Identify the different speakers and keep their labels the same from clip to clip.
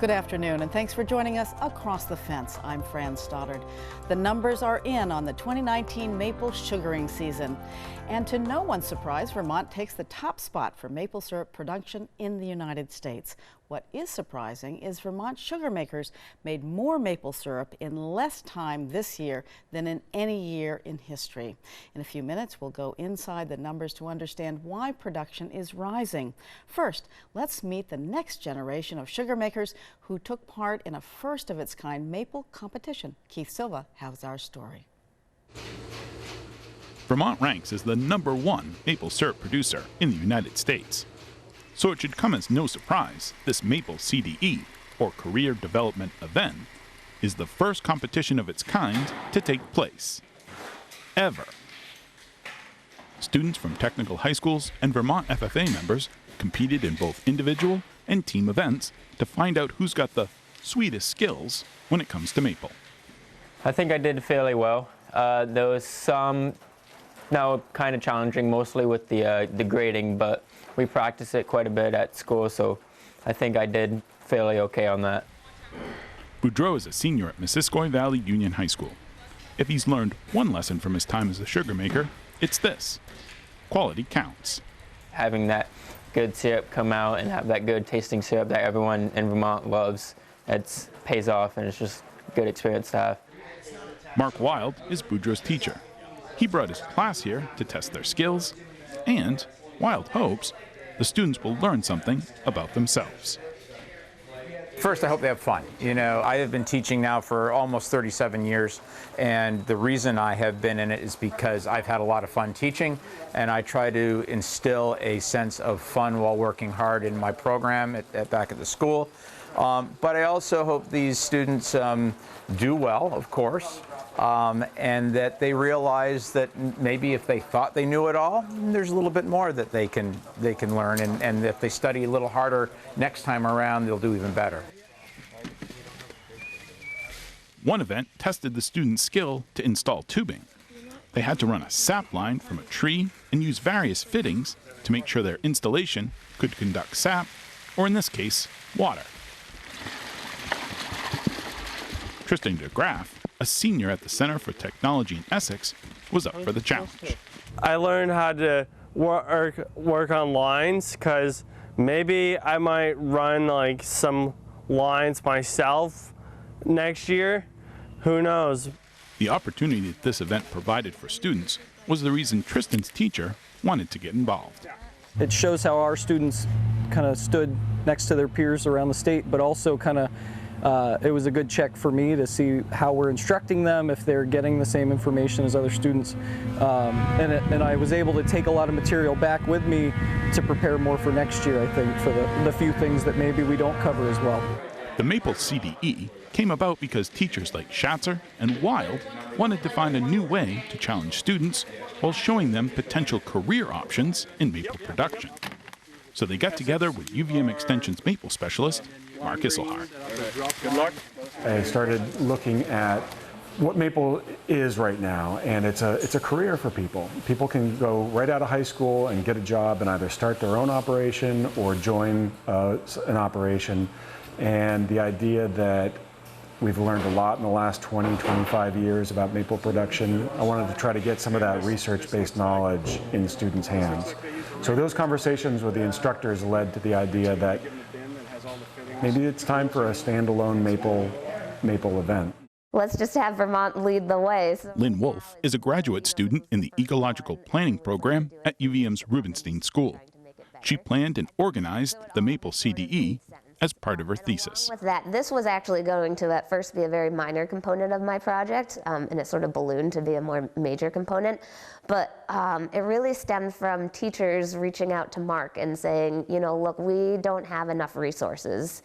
Speaker 1: Good afternoon, and thanks for joining us across the fence. I'm Fran Stoddard. The numbers are in on the 2019 maple sugaring season. And to no one's surprise, Vermont takes the top spot for maple syrup production in the United States. What is surprising is Vermont sugar makers made more maple syrup in less time this year than in any year in history. In a few minutes, we'll go inside the numbers to understand why production is rising. First, let's meet the next generation of sugar makers who took part in a first-of-its-kind maple competition. Keith Silva has our story.
Speaker 2: Vermont ranks as the #1 maple syrup producer in the United States. So it should come as no surprise this Maple CDE, or Career Development Event, is the first competition of its kind to take place, ever. Students from technical high schools and Vermont FFA members competed in both individual and team events to find out who's got the sweetest skills when it comes to maple.
Speaker 3: I think I did fairly well. There was some now kind of challenging, mostly with the grading, but we practice it quite a bit at school, so I think I did fairly okay on that.
Speaker 2: Boudreau is a senior at Missisquoi Valley Union High School. If he's learned one lesson from his time as a sugar maker, it's this: quality counts.
Speaker 3: Having that good syrup come out and have that good tasting syrup that everyone in Vermont loves, it pays off, and it's just a good experience to have.
Speaker 2: Mark Wild is Boudreau's teacher. He brought his class here to test their skills, and Wild hopes the students will learn something about themselves.
Speaker 4: First, I hope they have fun. You know, I have been teaching now for almost 37 years, and the reason I have been in it is because I've had a lot of fun teaching, and I try to instill a sense of fun while working hard in my program back at the school. But I also hope these students do well, of course, and that they realize that maybe if they thought they knew it all, there's a little bit more that they can learn, and if they study a little harder next time around, they'll do even better.
Speaker 2: One event tested the students' skill to install tubing. They had to run a sap line from a tree and use various fittings to make sure their installation could conduct sap, or in this case, water. Tristan DeGraff, a senior at the Center for Technology in Essex, was up for the challenge.
Speaker 5: I learned how to work on lines, because maybe I might run like some lines myself next year. Who knows?
Speaker 2: The opportunity that this event provided for students was the reason Tristan's teacher wanted to get involved.
Speaker 6: It shows how our students kind of stood next to their peers around the state, but also kind of it was a good check for me to see how we're instructing them, if they're getting the same information as other students. And I was able to take a lot of material back with me to prepare more for next year, I think, for the few things that maybe we don't cover as well.
Speaker 2: The Maple CDE came about because teachers like Schatzer and Wild wanted to find a new way to challenge students while showing them potential career options in maple production. So they got together with UVM Extension's maple specialist, Mark Isselhart.
Speaker 7: Good luck. I started looking at what maple is right now, and it's a career for people. People can go right out of high school and get a job and either start their own operation or join an operation. And the idea that we've learned a lot in the last 20, 25 years about maple production, I wanted to try to get some of that research-based knowledge in students' hands. So those conversations with the instructors led to the idea that maybe it's time for a standalone maple event.
Speaker 8: Let's just have Vermont lead the way.
Speaker 2: Lynn Wolf is a graduate student in the Ecological Planning program at UVM's Rubenstein School. She planned and organized the Maple CDE as part of her thesis.
Speaker 8: With that, this was actually going to at first be a very minor component of my project, and it sort of ballooned to be a more major component. But it really stemmed from teachers reaching out to Mark and saying, you know, look, we don't have enough resources,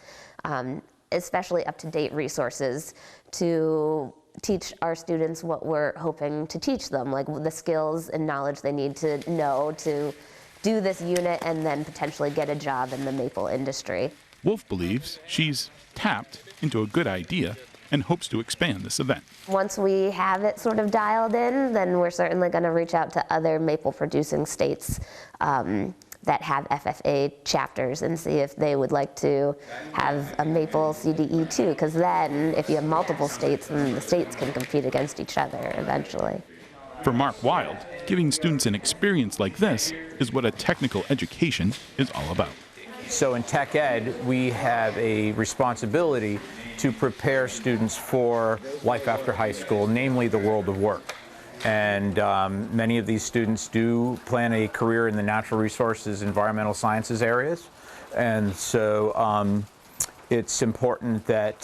Speaker 8: especially up-to-date resources, to teach our students what we're hoping to teach them, like the skills and knowledge they need to know to do this unit and then potentially get a job in the maple industry.
Speaker 2: Wolf believes she's tapped into a good idea and hopes to expand this event.
Speaker 8: Once we have it sort of dialed in, then we're certainly going to reach out to other maple producing states that have FFA chapters and see if they would like to have a maple CDE too, because then if you have multiple states, then the states can compete against each other eventually.
Speaker 2: For Mark Wild, giving students an experience like this is what a technical education is all about.
Speaker 4: So in tech ed, we have a responsibility to prepare students for life after high school, namely the world of work. And many of these students do plan a career in the natural resources, environmental sciences areas. And so it's important that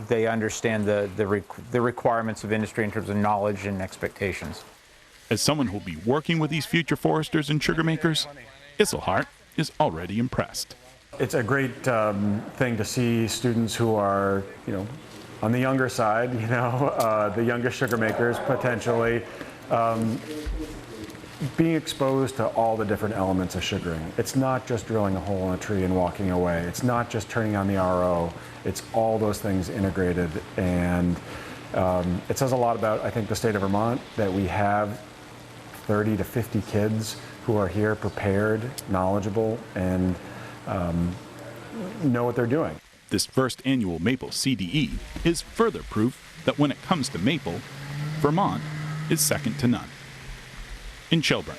Speaker 4: they understand the requirements of industry in terms of knowledge and expectations.
Speaker 2: As someone who will be working with these future foresters and sugar makers, Hart is already impressed.
Speaker 7: It's a great thing to see students who are, on the younger side, the youngest sugar makers potentially, being exposed to all the different elements of sugaring. It's not just drilling a hole in a tree and walking away. It's not just turning on the RO. It's all those things integrated. And it says a lot about, I think, the state of Vermont, that we have 30 to 50 kids who are here prepared, knowledgeable, and know what they're doing.
Speaker 2: This first annual Maple CDE is further proof that when it comes to maple, Vermont is second to none. In Shelburne,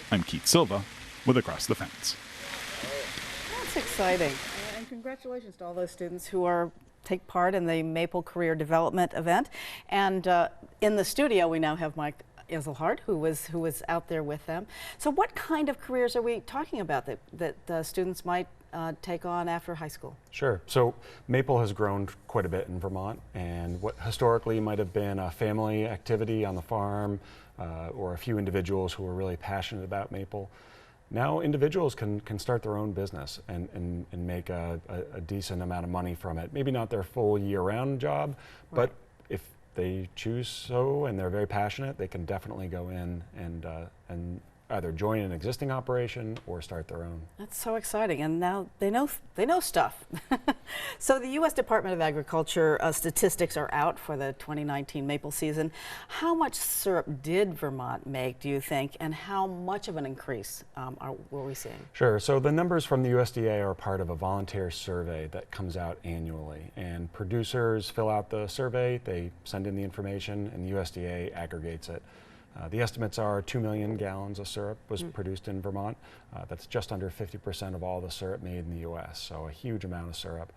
Speaker 2: I'm Keith Silva with Across the Fence.
Speaker 1: That's exciting. And congratulations to all those students who take part in the Maple Career Development event. And in the studio, we now have Mike Hart, who was out there with them. So what kind of careers are we talking about that students might take on after high school?
Speaker 7: Sure. So maple has grown quite a bit in Vermont, and what historically might have been a family activity on the farm or a few individuals who were really passionate about maple, now individuals can start their own business and make a decent amount of money from it. Maybe not their full year-round job, right, but if they choose so and they're very passionate, they can definitely go in and either join an existing operation or start their own.
Speaker 1: That's so exciting, and now they know stuff. So the U.S. Department of Agriculture statistics are out for the 2019 maple season. How much syrup did Vermont make, do you think, and how much of an increase were we seeing?
Speaker 7: Sure. So the numbers from the USDA are part of a volunteer survey that comes out annually, and producers fill out the survey, they send in the information, and the USDA aggregates it. The estimates are 2 million gallons of syrup was produced in Vermont. That's just under 50% of all the syrup made in the U.S., so a huge amount of syrup.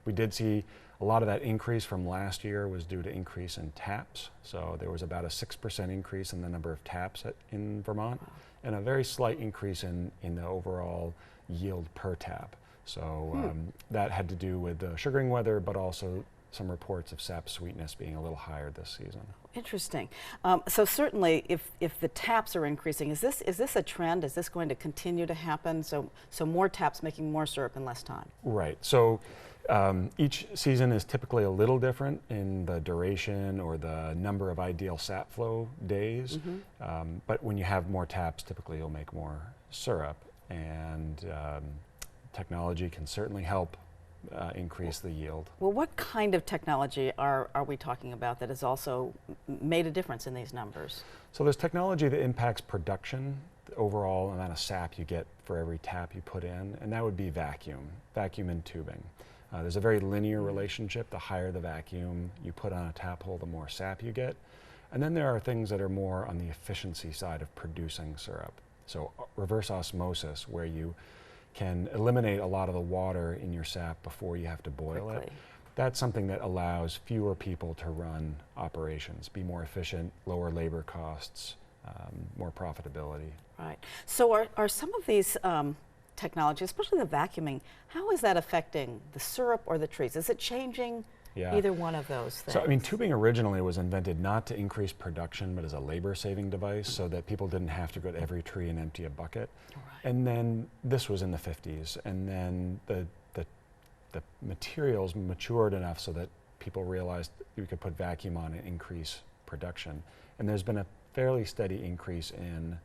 Speaker 7: We did see a lot of that increase from last year was due to increase in taps. So there was about a 6% increase in the number of taps in Vermont, and a very slight increase in the overall yield per tap. So that had to do with the sugaring weather, but also some reports of sap sweetness being a little higher this season.
Speaker 1: Interesting. So certainly, if the taps are increasing, is this a trend? Is this going to continue to happen? So more taps making more syrup in less time.
Speaker 7: Right. So each season is typically a little different in the duration or the number of ideal sap flow days. But when you have more taps, typically you'll make more syrup, and technology can certainly help increase the yield.
Speaker 1: Well, what kind of technology are we talking about that has also made a difference in these numbers?
Speaker 7: So there's technology that impacts production, the overall amount of sap you get for every tap you put in, and that would be vacuum and tubing. There's a very linear relationship. The higher the vacuum you put on a tap hole, the more sap you get. And then there are things that are more on the efficiency side of producing syrup. So reverse osmosis, where you can eliminate a lot of the water in your sap before you have to boil it. That's something that allows fewer people to run operations, be more efficient, lower labor costs, more profitability.
Speaker 1: Right. So are some of these technologies, especially the vacuuming, how is that affecting the syrup or the trees? Is it changing either one of those things?
Speaker 7: So, I mean, tubing originally was invented not to increase production, but as a labor-saving device so that people didn't have to go to every tree and empty a bucket. Right. And then this was in the 50s, and then the materials matured enough so that people realized you could put vacuum on and increase production. And there's been a fairly steady increase in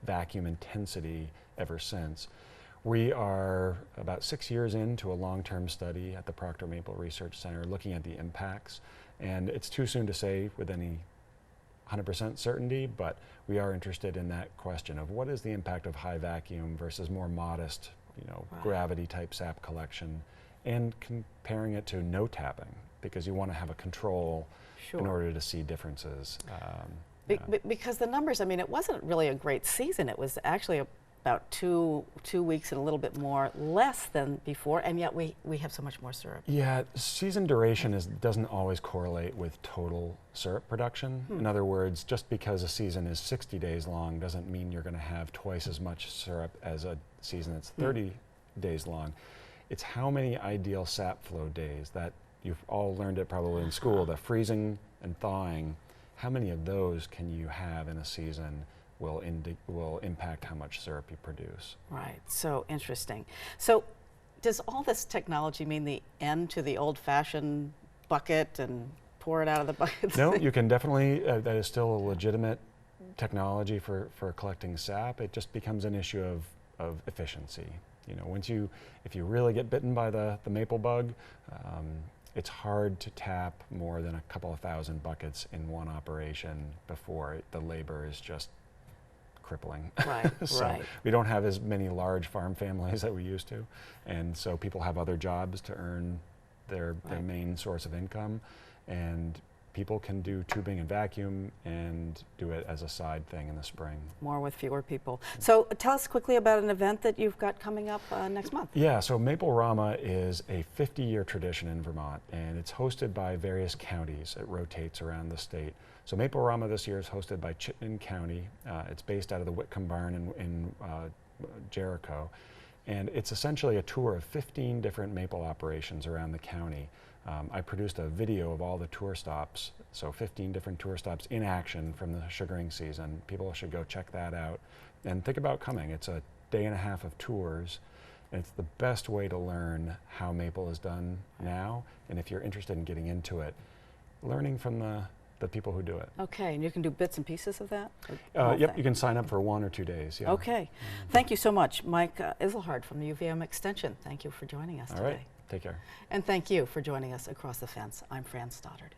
Speaker 7: vacuum intensity ever since. We are about 6 years into a long-term study at the Proctor Maple Research Center looking at the impacts, and it's too soon to say with any 100% certainty, but we are interested in that question of what is the impact of high vacuum versus more modest, gravity type sap collection, and comparing it to no tapping, because you want to have a control in order to see differences.
Speaker 1: Because the numbers, I mean, it wasn't really a great season. It was actually about two weeks and a little bit more less than before, and yet we have so much more syrup.
Speaker 7: Yeah, season duration doesn't always correlate with total syrup production. In other words, just because a season is 60 days long doesn't mean you're going to have twice as much syrup as a season that's 30 days long. It's how many ideal sap flow days that you've all learned it probably in school, the freezing and thawing. How many of those can you have in a season will impact how much syrup you produce.
Speaker 1: Right, so interesting. So does all this technology mean the end to the old-fashioned bucket and pour it out of the bucket?
Speaker 7: No, you can definitely, that is still a legitimate technology for collecting sap. It just becomes an issue of efficiency. If you really get bitten by the maple bug, it's hard to tap more than a couple of thousand buckets in one operation before the labor is just crippling.
Speaker 1: Right,
Speaker 7: so we don't have as many large farm families that we used to, and so people have other jobs to earn their main source of income, and people can do tubing and vacuum and do it as a side thing in the spring.
Speaker 1: More with fewer people. So tell us quickly about an event that you've got coming up next month.
Speaker 7: Yeah, so Maple-Rama is a 50-year tradition in Vermont, and it's hosted by various counties. It rotates around the state. So Maple-Rama this year is hosted by Chittenden County. It's based out of the Whitcomb Barn in Jericho. And it's essentially a tour of 15 different maple operations around the county. I produced a video of all the tour stops, so 15 different tour stops in action from the sugaring season. People should go check that out and think about coming. It's a day and a half of tours, and it's the best way to learn how maple is done now, and if you're interested in getting into it, learning from the people who do it.
Speaker 1: Okay, and you can do bits and pieces of that?
Speaker 7: Yep, you can sign up for 1 or 2 days. Yeah.
Speaker 1: Okay, thank you so much, Mike Hart from the UVM Extension. Thank you for joining us today.
Speaker 7: All right, take care.
Speaker 1: And thank you for joining us across the fence. I'm Fran Stoddard.